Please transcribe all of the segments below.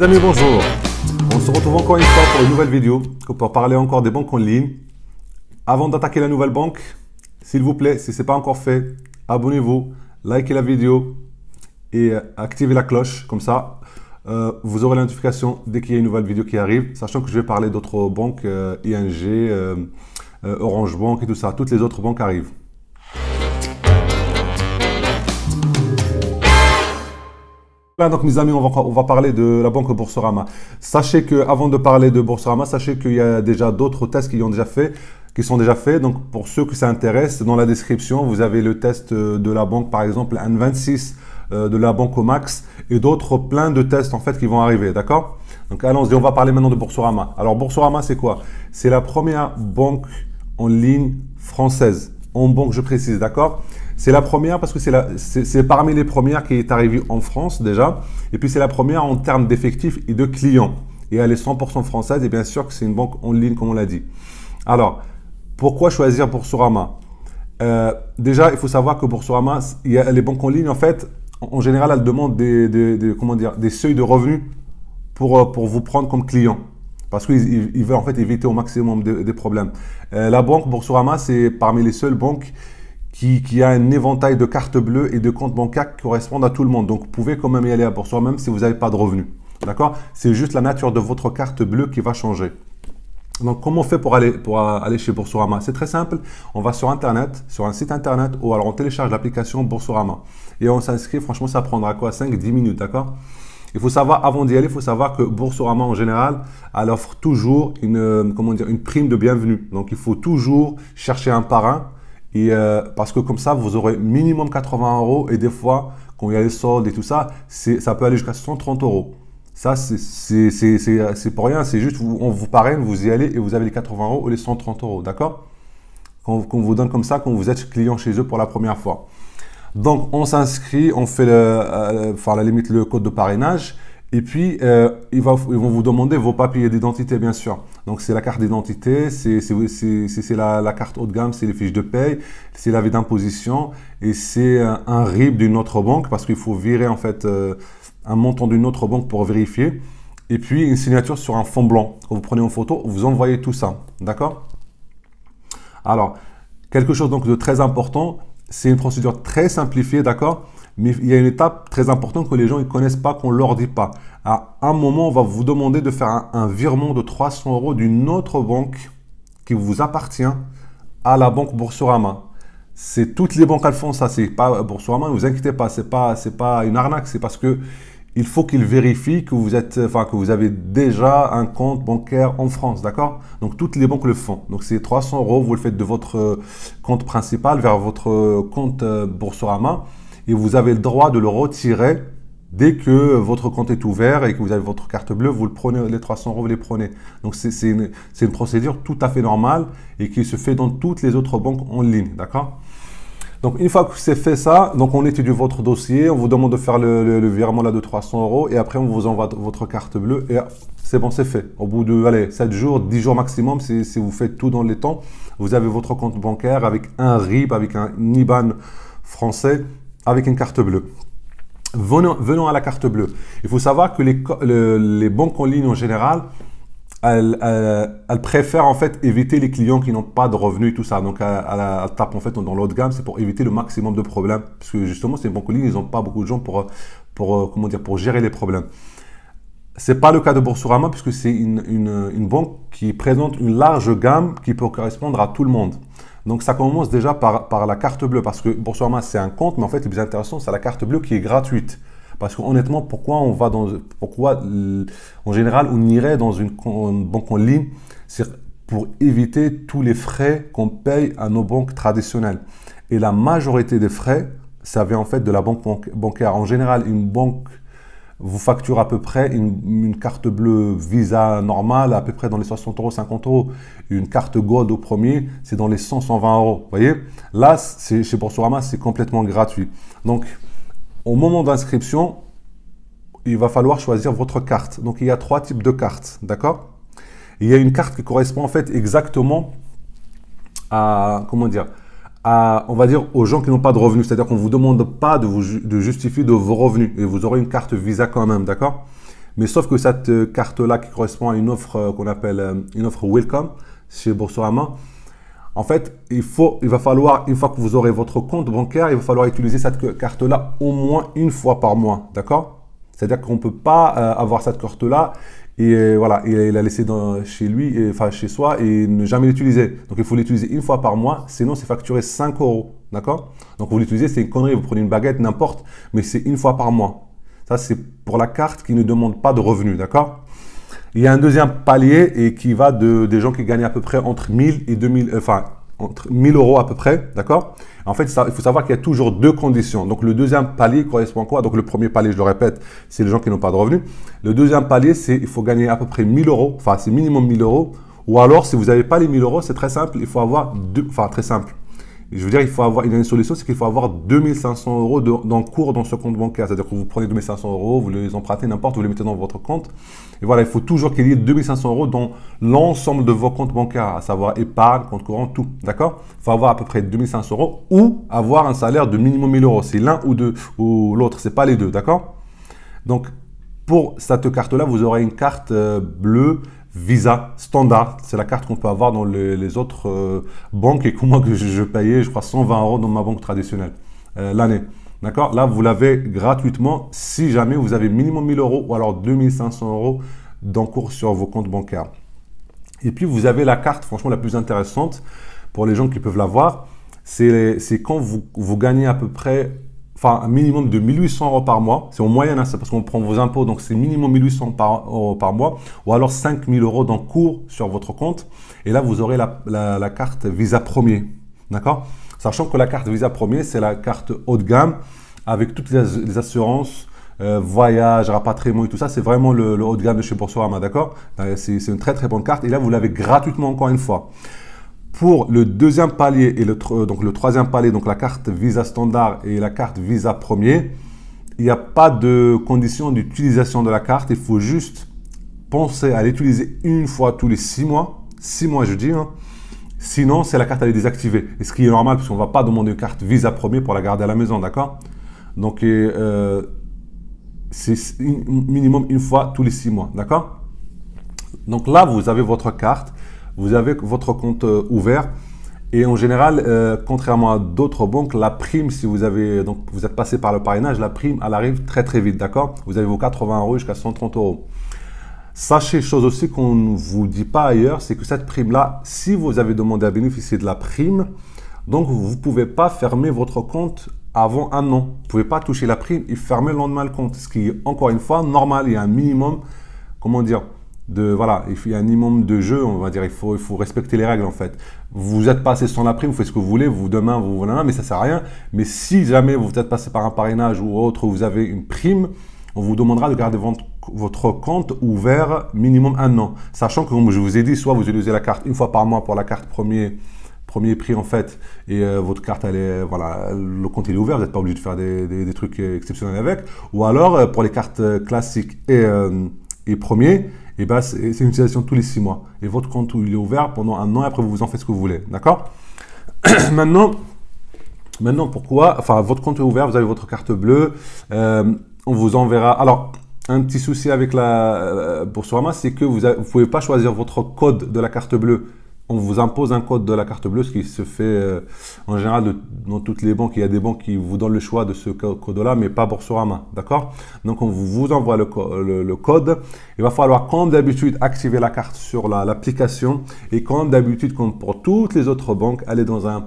Les amis, bonjour. On se retrouve encore une fois pour une nouvelle vidéo pour parler encore des banques en ligne. Avant d'attaquer la nouvelle banque, s'il vous plaît, si ce n'est pas encore fait, abonnez-vous, likez la vidéo et activez la cloche. Comme ça, vous aurez la notification dès qu'il y a une nouvelle vidéo qui arrive. Sachant que je vais parler d'autres banques, ING, Orange Bank et tout ça. Toutes les autres banques arrivent. Là, donc mes amis, on va parler de la banque Boursorama. Sachez que avant de parler de Boursorama, sachez qu'il y a déjà d'autres tests qui sont déjà faits. Donc pour ceux que ça intéresse, dans la description, vous avez le test de la banque, par exemple N26, de la banque Omax et d'autres, plein de tests en fait qui vont arriver, d'accord? Donc allons-y, on va parler maintenant de Boursorama. Alors Boursorama, c'est quoi? C'est la première banque en ligne française. En banque, je précise, d'accord? C'est la première parce que c'est parmi les premières qui est arrivée en France déjà. Et puis c'est la première en termes d'effectifs et de clients. Et elle est 100% française et bien sûr que c'est une banque en ligne comme on l'a dit. Alors, pourquoi choisir Boursorama? Déjà, il faut savoir que Boursorama, les banques en ligne, en fait, en général, elles demandent des seuils de revenus pour vous prendre comme client. Parce qu'ils veulent en fait éviter au maximum des problèmes. La banque Boursorama, c'est parmi les seules banques qui a un éventail de cartes bleues et de comptes bancaires qui correspondent à tout le monde. Donc, vous pouvez quand même y aller à Boursorama même si vous n'avez pas de revenus. D'accord? C'est juste la nature de votre carte bleue qui va changer. Donc, comment on fait pour aller chez Boursorama? C'est très simple. On va sur Internet, sur un site Internet, ou alors on télécharge l'application Boursorama. Et on s'inscrit. Franchement, ça prendra quoi? 5-10 minutes, d'accord? Il faut savoir, avant d'y aller, il faut savoir que Boursorama, en général, elle offre toujours une prime de bienvenue. Donc, il faut toujours chercher un parrain. Parce que comme ça, vous aurez minimum 80 € et des fois, quand il y a les soldes et tout ça, ça peut aller jusqu'à 130 €. Ça, c'est pour rien, c'est juste, on vous parraine, vous y allez et vous avez les 80 € ou les 130 €, d'accord? Qu'on vous donne comme ça quand vous êtes client chez eux pour la première fois. Donc, on s'inscrit, on fait à la limite le code de parrainage. Et puis, ils vont vous demander vos papiers d'identité, bien sûr. Donc, c'est la carte d'identité, c'est la carte haut de gamme, c'est les fiches de paye, c'est l'avis d'imposition et c'est un RIB d'une autre banque parce qu'il faut virer en fait un montant d'une autre banque pour vérifier. Et puis, une signature sur un fond blanc. Quand vous prenez en photo, vous envoyez tout ça. D'accord? Alors, quelque chose donc de très important, c'est une procédure très simplifiée, d'accord? Mais il y a une étape très importante que les gens ne connaissent pas, qu'on ne leur dit pas. À un moment, on va vous demander de faire un virement de 300 € d'une autre banque qui vous appartient à la banque Boursorama. C'est toutes les banques qui font ça, c'est pas Boursorama, ne vous inquiétez pas, c'est pas une arnaque, c'est parce que il faut qu'ils vérifient que vous avez déjà un compte bancaire en France, d'accord? Donc toutes les banques le font. Donc c'est 300 €, vous le faites de votre compte principal vers votre compte Boursorama. Et vous avez le droit de le retirer dès que votre compte est ouvert et que vous avez votre carte bleue, vous le prenez, les 300 €, vous les prenez. Donc c'est une procédure tout à fait normale et qui se fait dans toutes les autres banques en ligne, d'accord? Donc une fois que c'est fait ça, donc on étudie votre dossier, on vous demande de faire le virement là de 300 € et après on vous envoie votre carte bleue et c'est bon, c'est fait. Au bout de 7 jours, 10 jours maximum, si vous faites tout dans les temps, vous avez votre compte bancaire avec un RIB, avec un IBAN français, avec une carte bleue. Venons à la carte bleue. Il faut savoir que les banques en ligne en général, elles préfèrent en fait éviter les clients qui n'ont pas de revenus et tout ça. Donc elles tapent en fait dans l'haut de gamme, c'est pour éviter le maximum de problèmes. Parce que justement, ces banques en ligne, ils n'ont pas beaucoup de gens pour gérer les problèmes. Ce n'est pas le cas de Boursorama puisque c'est une banque qui présente une large gamme qui peut correspondre à tout le monde. Donc ça commence déjà par la carte bleue parce que Boursorama c'est un compte, mais en fait le plus intéressant c'est la carte bleue qui est gratuite. Parce qu'honnêtement, pourquoi en général on irait dans une banque en ligne? C'est pour éviter tous les frais qu'on paye à nos banques traditionnelles. Et la majorité des frais, ça vient en fait de la banque bancaire. En général, une banque vous facture à peu près une carte bleue Visa normale à peu près dans les 60 €, 50 €. Une carte Gold au premier, c'est dans les 100, 120 €. Vous voyez? Là, chez Boursorama, c'est complètement gratuit. Donc, au moment d'inscription, il va falloir choisir votre carte. Donc, il y a 3 types de cartes, d'accord? Il y a une carte qui correspond en fait exactement à, on va dire, aux gens qui n'ont pas de revenus. C'est-à-dire qu'on ne vous demande pas de justifier de vos revenus et vous aurez une carte Visa quand même, d'accord? Mais sauf que cette carte-là qui correspond à une offre qu'on appelle une offre Welcome chez Boursorama, en fait, il va falloir, une fois que vous aurez votre compte bancaire, il va falloir utiliser cette carte-là au moins une fois par mois, d'accord? C'est-à-dire qu'on ne peut pas avoir cette carte-là et voilà, et la laisser chez lui, enfin chez soi et ne jamais l'utiliser. Donc il faut l'utiliser une fois par mois, sinon c'est facturé 5 euros, d'accord? Donc vous l'utilisez, c'est une connerie, vous prenez une baguette, n'importe, mais c'est une fois par mois. Ça, c'est pour la carte qui ne demande pas de revenus, d'accord? Il y a un deuxième palier et qui va des gens qui gagnent à peu près entre 1000 et 2000, enfin, entre 1000 euros à peu près, d'accord? En fait, il faut savoir qu'il y a toujours deux conditions. Donc, le deuxième palier correspond à quoi? Donc, le premier palier, je le répète, c'est les gens qui n'ont pas de revenus. Le deuxième palier, c'est il faut gagner à peu près 1000 euros, enfin, c'est minimum 1000 euros. Ou alors, si vous n'avez pas les 1000 euros, c'est très simple, il faut avoir deux, enfin, très simple. Je veux dire, il y a une solution, c'est qu'il faut avoir 2500 euros d'encours dans ce compte bancaire. C'est-à-dire que vous prenez 2500 euros, vous les empruntez n'importe, vous les mettez dans votre compte. Et voilà, il faut toujours qu'il y ait 2500 euros dans l'ensemble de vos comptes bancaires, à savoir épargne, compte courant, tout. D'accord? Il faut avoir à peu près 2500 euros ou avoir un salaire de minimum 1000 euros. C'est l'un ou l'autre, c'est pas les deux. D'accord? Donc, pour cette carte-là, vous aurez une carte bleue Visa standard. C'est la carte qu'on peut avoir dans les autres banques et que moi que je payais, je crois, 120 euros dans ma banque traditionnelle l'année. D'accord? Là, vous l'avez gratuitement si jamais vous avez minimum 1000 euros ou alors 2500 euros d'encours sur vos comptes bancaires. Et puis, vous avez la carte, franchement, la plus intéressante pour les gens qui peuvent l'avoir. C'est quand vous gagnez à peu près, enfin, un minimum de 1800 euros par mois. C'est en moyenne, hein, c'est parce qu'on prend vos impôts, donc c'est minimum 1800 euros par mois. Ou alors 5000 euros d'encours sur votre compte. Et là, vous aurez la carte Visa Premier. D'accord? Sachant que la carte Visa Premier, c'est la carte haut de gamme avec toutes les assurances, voyage, rapatriement et tout ça. C'est vraiment le haut de gamme de chez Boursorama, d'accord? C'est une très très bonne carte. Et là, vous l'avez gratuitement encore une fois. Pour le deuxième palier et donc le troisième palier, donc la carte Visa Standard et la carte Visa Premier, il n'y a pas de condition d'utilisation de la carte. Il faut juste penser à l'utiliser une fois tous les 6 mois. 6 mois, je dis, hein. Sinon, c'est la carte à les désactiver. Et ce qui est normal, parce qu'on ne va pas demander une carte Visa Premier pour la garder à la maison, d'accord? Donc, c'est minimum une fois tous les 6 mois, d'accord? Donc là, vous avez votre carte, vous avez votre compte ouvert. Et en général, contrairement à d'autres banques, la prime, si vous êtes passé par le parrainage, la prime, elle arrive très très vite, d'accord? Vous avez vos 80 euros jusqu'à 130 euros. Sachez, chose aussi qu'on ne vous dit pas ailleurs, c'est que cette prime-là, si vous avez demandé à bénéficier de la prime, donc vous ne pouvez pas fermer votre compte avant un an. Vous ne pouvez pas toucher la prime et fermer le lendemain le compte. Ce qui est, encore une fois, normal. Il y a un minimum, comment dire, voilà, il y a un minimum de jeu, on va dire. Il faut respecter les règles, en fait. Vous êtes passé sans la prime, vous faites ce que vous voulez, demain, voilà, mais ça ne sert à rien. Mais si jamais vous êtes passé par un parrainage ou autre, vous avez une prime, on vous demandera de garder votre compte ouvert minimum un an. Sachant que, comme je vous ai dit, soit vous utilisez la carte une fois par mois pour la carte premier prix en fait, et votre carte, voilà, le compte il est ouvert, vous n'êtes pas obligé de faire des trucs exceptionnels avec. Ou alors, pour les cartes classiques et premier, et ben, c'est une utilisation tous les 6 mois. Et votre compte il est ouvert pendant un an et après vous en faites ce que vous voulez. D'accord? Maintenant, pourquoi? Enfin, votre compte est ouvert, vous avez votre carte bleue. On vous enverra. Alors, un petit souci avec la Boursorama, c'est que vous ne pouvez pas choisir votre code de la carte bleue. On vous impose un code de la carte bleue, ce qui se fait en général dans toutes les banques. Il y a des banques qui vous donnent le choix de ce code-là, mais pas Boursorama. D'accord? Donc, on vous envoie le code. Il va falloir, comme d'habitude, activer la carte sur l'application. Et comme d'habitude, comme pour toutes les autres banques, aller dans un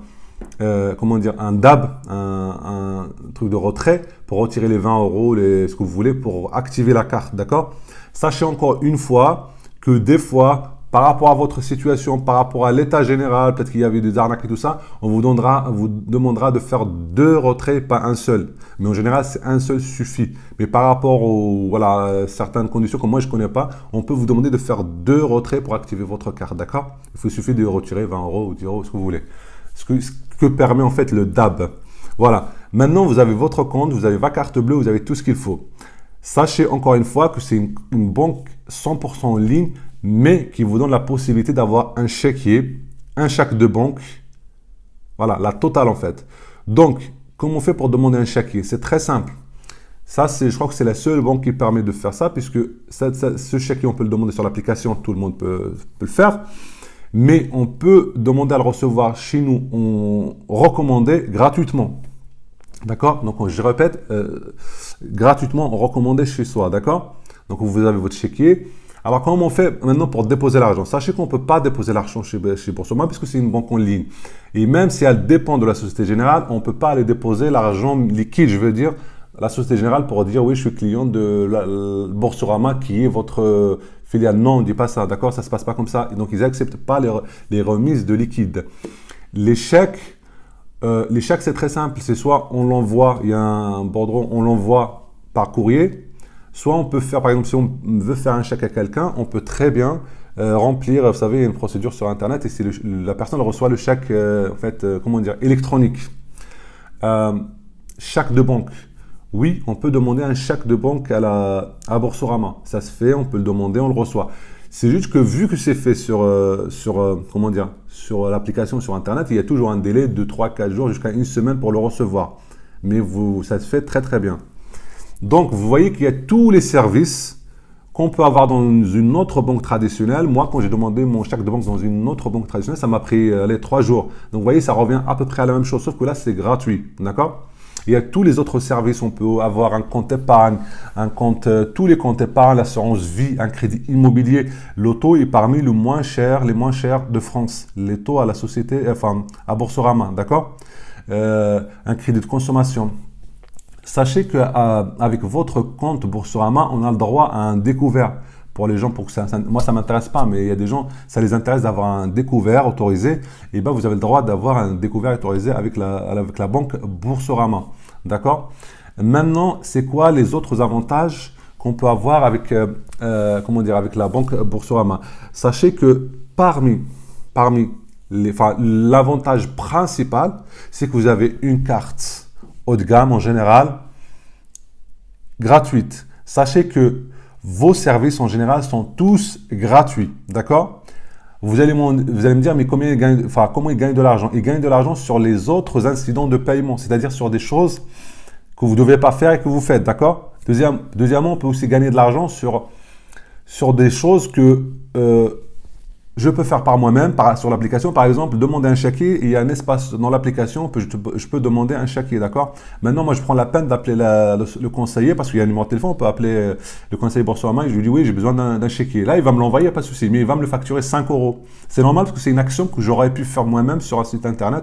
DAB, un truc de retrait pour retirer les 20 euros, ce que vous voulez pour activer la carte, d'accord? Sachez encore une fois que des fois, par rapport à votre situation, par rapport à l'état général, peut-être qu'il y avait des arnaques et tout ça, on vous demandera de faire 2 retraits, pas un seul. Mais en général, c'est un seul suffit. Mais par rapport certaines conditions que moi je ne connais pas, on peut vous demander de faire 2 retraits pour activer votre carte, d'accord? Il suffit de retirer 20 euros ou 10 euros, ce que vous voulez. Ce que permet en fait le DAB. Voilà. Maintenant, vous avez votre compte, vous avez votre carte bleue, vous avez tout ce qu'il faut. Sachez encore une fois que c'est une banque 100% en ligne, mais qui vous donne la possibilité d'avoir un chéquier, un chèque de banque. Voilà, la totale en fait. Donc, comment on fait pour demander un chéquier? C'est très simple. Ça, je crois que c'est la seule banque qui permet de faire ça, puisque ce chèque, on peut le demander sur l'application, tout le monde peut le faire. Mais on peut demander à le recevoir chez nous, recommandé gratuitement. D'accord? Donc, je répète, gratuitement, recommandé chez soi. D'accord? Donc, vous avez votre chéquier. Alors, comment on fait maintenant pour déposer l'argent? Sachez qu'on ne peut pas déposer l'argent chez Boursorama puisque c'est une banque en ligne. Et même si elle dépend de la Société Générale, on ne peut pas aller déposer l'argent liquide, je veux dire, la Société Générale pour dire oui, je suis client de Boursorama qui est votre filiale. Non, on ne dit pas ça, d'accord? Ça ne se passe pas comme ça. Et donc, ils n'acceptent pas les remises de liquide. Les chèques, c'est très simple. C'est soit on l'envoie, il y a un bordereau, on l'envoie par courrier. Soit on peut faire, par exemple, si on veut faire un chèque à quelqu'un, on peut très bien remplir, vous savez, il y a une procédure sur Internet et c'est la personne reçoit le chèque, en fait, comment dire, électronique. Chèque de banque. Oui, on peut demander un chèque de banque à Boursorama. Ça se fait, on peut le demander, on le reçoit. C'est juste que vu que c'est fait comment dire, sur l'application, sur Internet, il y a toujours un délai de 3-4 jours jusqu'à une semaine pour le recevoir. Mais ça se fait très très bien. Donc, vous voyez qu'il y a tous les services qu'on peut avoir dans une autre banque traditionnelle. Moi, quand j'ai demandé mon chèque de banque dans une autre banque traditionnelle, ça m'a pris les 3 jours. Donc, vous voyez, ça revient à peu près à la même chose, sauf que là, c'est gratuit. D'accord? Il y a tous les autres services. On peut avoir un compte épargne, tous les comptes épargne, l'assurance vie, un crédit immobilier. Le taux est parmi les moins chers de France. Les taux à la société, enfin, à Boursorama. D'accord? Un crédit de consommation. Sachez qu'avec votre compte Boursorama, on a le droit à un découvert. Pour les gens, moi ça ne m'intéresse pas, mais il y a des gens, ça les intéresse d'avoir un découvert autorisé. Et bien vous avez le droit d'avoir un découvert autorisé avec la banque Boursorama. D'accord? Maintenant, c'est quoi les autres avantages qu'on peut avoir avec, avec la banque Boursorama? Sachez que parmi l'avantage principal, c'est que vous avez une carte haut de gamme en général, gratuite. Sachez que vos services en général sont tous gratuits, d'accord? Vous allez me dire, mais comment ils gagnent de l'argent? Ils gagnent de l'argent sur les autres incidents de paiement, c'est-à-dire sur des choses que vous ne devez pas faire et que vous faites, d'accord? Deuxièmement, on peut aussi gagner de l'argent sur des choses que je peux faire par moi-même, sur l'application. Par exemple, demander un chéquier, il y a un espace dans l'application, je peux demander un chéquier, d'accord? Maintenant, moi, je prends la peine d'appeler le conseiller, parce qu'il y a un numéro de téléphone, on peut appeler le conseiller Boursorama, et je lui dis, oui, j'ai besoin d'un chéquier. Là, il va me l'envoyer, pas de souci, mais il va me le facturer 5 euros. C'est normal, parce que c'est une action que j'aurais pu faire moi-même sur un site internet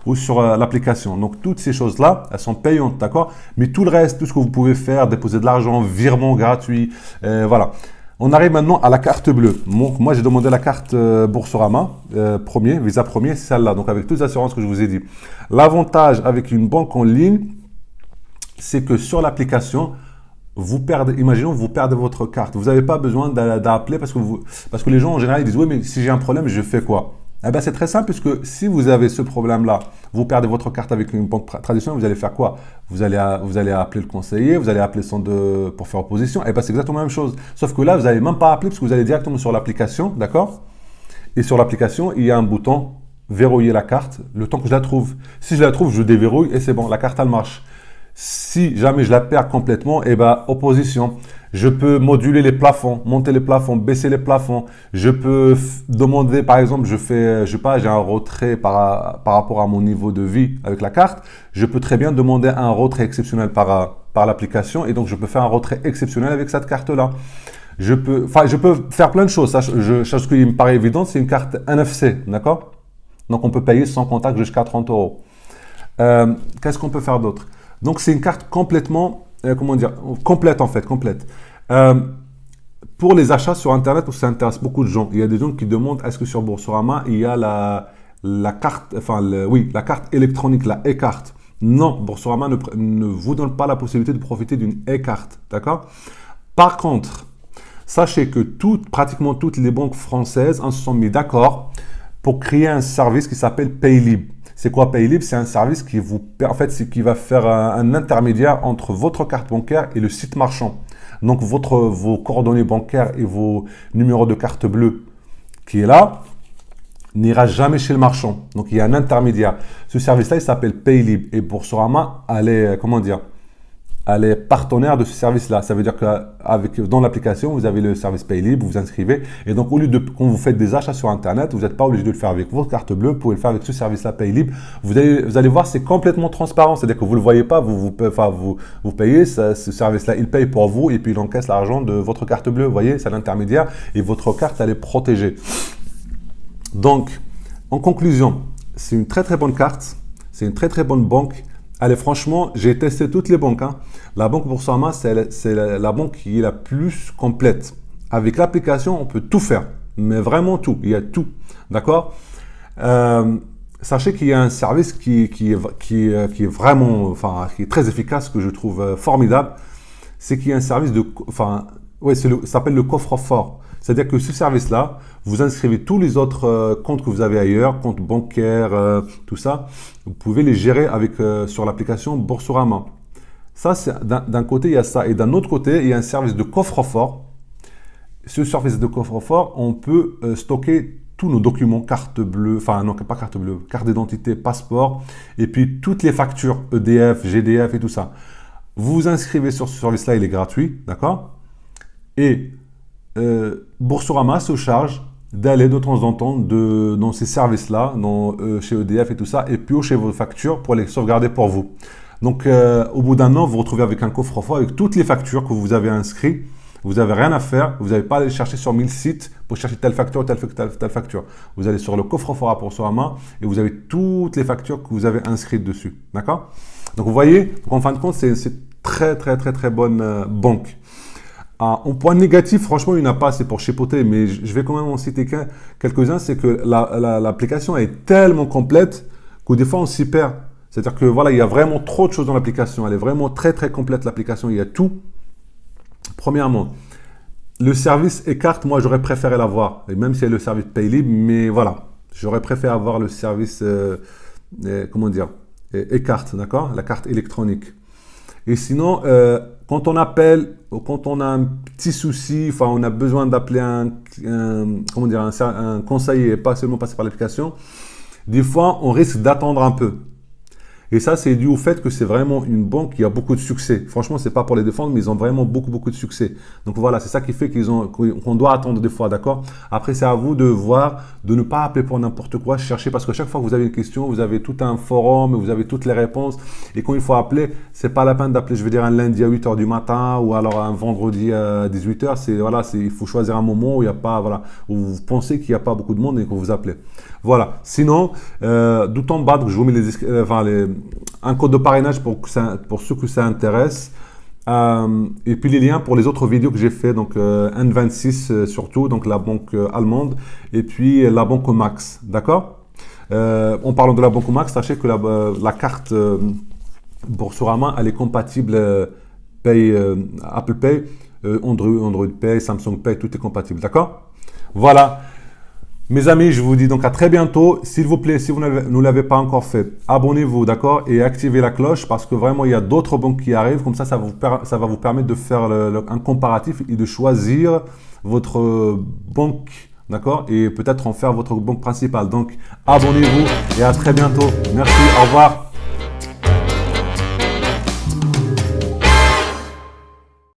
ou sur l'application. Donc, toutes ces choses-là, elles sont payantes, d'accord? Mais tout le reste, tout ce que vous pouvez faire, déposer de l'argent, virement gratuit, voilà. On arrive maintenant à la carte bleue. Donc, moi, j'ai demandé la carte Boursorama, Visa premier, c'est celle-là. Donc, avec toutes les assurances que je vous ai dit. L'avantage avec une banque en ligne, c'est que sur l'application, imaginons, vous perdez votre carte. Vous n'avez pas besoin d'appeler parce que les gens, en général, ils disent, oui, mais si j'ai un problème, je fais quoi? Eh bien, c'est très simple puisque si vous avez ce problème-là, vous perdez votre carte avec une banque traditionnelle, vous allez faire quoi? Vous allez appeler le conseiller, vous allez appeler pour faire opposition. Eh bien, c'est exactement la même chose. Sauf que là, vous n'allez même pas appeler parce que vous allez directement sur l'application, d'accord? Et sur l'application, il y a un bouton verrouiller la carte le temps que je la trouve. Si je la trouve, je déverrouille et c'est bon, la carte, elle marche. Si jamais je la perds complètement, eh ben, opposition. Je peux moduler les plafonds, monter les plafonds, baisser les plafonds. Je peux demander, par exemple, j'ai un retrait par rapport à mon niveau de vie avec la carte. Je peux très bien demander un retrait exceptionnel par l'application et donc je peux faire un retrait exceptionnel avec cette carte-là. Je peux faire plein de choses. Ce qui me paraît évident, c'est une carte NFC, d'accord? Donc on peut payer sans contact jusqu'à 30 euros. Qu'est-ce qu'on peut faire d'autre? Donc, c'est une carte complètement, complète en fait, complète. Pour les achats sur Internet, ça intéresse beaucoup de gens. Il y a des gens qui demandent, est-ce que sur Boursorama, il y a la carte, la carte électronique, la e-carte. Non, Boursorama ne vous donne pas la possibilité de profiter d'une e-carte, d'accord? Par contre, sachez que pratiquement toutes les banques françaises se sont mis d'accord pour créer un service qui s'appelle Paylib. C'est quoi Paylib? C'est un service qui va faire un intermédiaire entre votre carte bancaire et le site marchand. Donc, vos coordonnées bancaires et vos numéros de carte bleue qui est là n'ira jamais chez le marchand. Donc, il y a un intermédiaire. Ce service-là, il s'appelle Paylib. Et Boursorama, elle est partenaire de ce service-là. Ça veut dire que dans l'application, vous avez le service Paylib, vous vous inscrivez. Et donc, au lieu de, quand vous faites des achats sur Internet, vous n'êtes pas obligé de le faire avec votre carte bleue, vous pouvez le faire avec ce service-là Paylib. Vous allez voir, c'est complètement transparent. C'est-à-dire que vous ne le voyez pas, vous payez, ce service-là, il paye pour vous et puis il encaisse l'argent de votre carte bleue. Vous voyez, c'est l'intermédiaire et votre carte, elle est protégée. Donc, en conclusion, c'est une très très bonne carte, c'est une très très bonne banque. Allez, franchement, j'ai testé toutes les banques. La banque Boursorama, c'est la banque qui est la plus complète. Avec l'application, on peut tout faire, mais vraiment tout. Il y a tout, d'accord. Sachez qu'il y a un service qui est vraiment, enfin, qui est très efficace, que je trouve formidable. C'est qu'il y a un service de, enfin, ouais, ça s'appelle le coffre-fort. C'est-à-dire que ce service-là, vous inscrivez tous les autres comptes que vous avez ailleurs, comptes bancaires, tout ça. Vous pouvez les gérer sur l'application Boursorama. Ça, d'un côté, il y a ça. Et d'un autre côté, il y a un service de coffre-fort. Ce service de coffre-fort, on peut stocker tous nos documents, carte bleue, enfin non, pas carte bleue, carte d'identité, passeport, et puis toutes les factures EDF, GDF et tout ça. Vous vous inscrivez sur ce service-là, il est gratuit, d'accord? Et Boursorama se charge d'aller de temps en temps dans ces services-là, chez EDF et tout ça, et piocher vos factures pour les sauvegarder pour vous. Donc, au bout d'un an, vous vous retrouvez avec un coffre-fort avec toutes les factures que vous avez inscrites. Vous n'avez rien à faire, vous n'avez pas à aller chercher sur 1000 sites pour chercher telle facture, telle facture. Vous allez sur le coffre-fort à Boursorama et vous avez toutes les factures que vous avez inscrites dessus. D'accord? Donc, vous voyez, en fin de compte, c'est très, très, très, très bonne banque. En point négatif, franchement, il n'y en a pas, c'est pour chipoter, mais je vais quand même en citer quelques-uns. C'est que l'application est tellement complète que des fois, on s'y perd. C'est-à-dire que voilà, il y a vraiment trop de choses dans l'application. Elle est vraiment très, très complète, l'application. Il y a tout. Premièrement, le service Écarte, moi, j'aurais préféré l'avoir. Et même si c'est le service Paylib, mais voilà, j'aurais préféré avoir le service, comment dire, Écarte, d'accord? La carte électronique. Et sinon, quand on appelle, ou quand on a un petit souci, enfin, on a besoin d'appeler comment dire, un conseiller et pas seulement passer par l'application, des fois, on risque d'attendre un peu. Et ça, c'est dû au fait que c'est vraiment une banque qui a beaucoup de succès. Franchement, c'est pas pour les défendre, mais ils ont vraiment beaucoup, beaucoup de succès. Donc voilà, c'est ça qui fait qu'on doit attendre des fois, d'accord? Après, c'est à vous de voir, de ne pas appeler pour n'importe quoi, chercher, parce que chaque fois que vous avez une question, vous avez tout un forum, vous avez toutes les réponses. Et quand il faut appeler, c'est pas la peine d'appeler, je veux dire, un lundi à 8 h du matin ou alors un vendredi à 18 h. Voilà, il faut choisir un moment où il y a pas, voilà, où vous pensez qu'il n'y a pas beaucoup de monde et que vous appelez. Voilà. Sinon, tout en bas, donc je vous mets un code de parrainage pour ceux que ça intéresse. Et puis les liens pour les autres vidéos que j'ai fait, donc N26 surtout, donc la banque allemande, et puis la banque Max, d'accord? En parlant de la banque Max, sachez que la carte Boursorama, elle est compatible Apple Pay, Android Pay, Samsung Pay, tout est compatible, d'accord? Voilà. Mes amis, je vous dis donc à très bientôt. S'il vous plaît, si vous ne l'avez pas encore fait, abonnez-vous, d'accord? Et activez la cloche parce que vraiment, il y a d'autres banques qui arrivent. Comme ça, ça va vous permettre de faire un comparatif et de choisir votre banque, d'accord? Et peut-être en faire votre banque principale. Donc, abonnez-vous et à très bientôt. Merci, au revoir.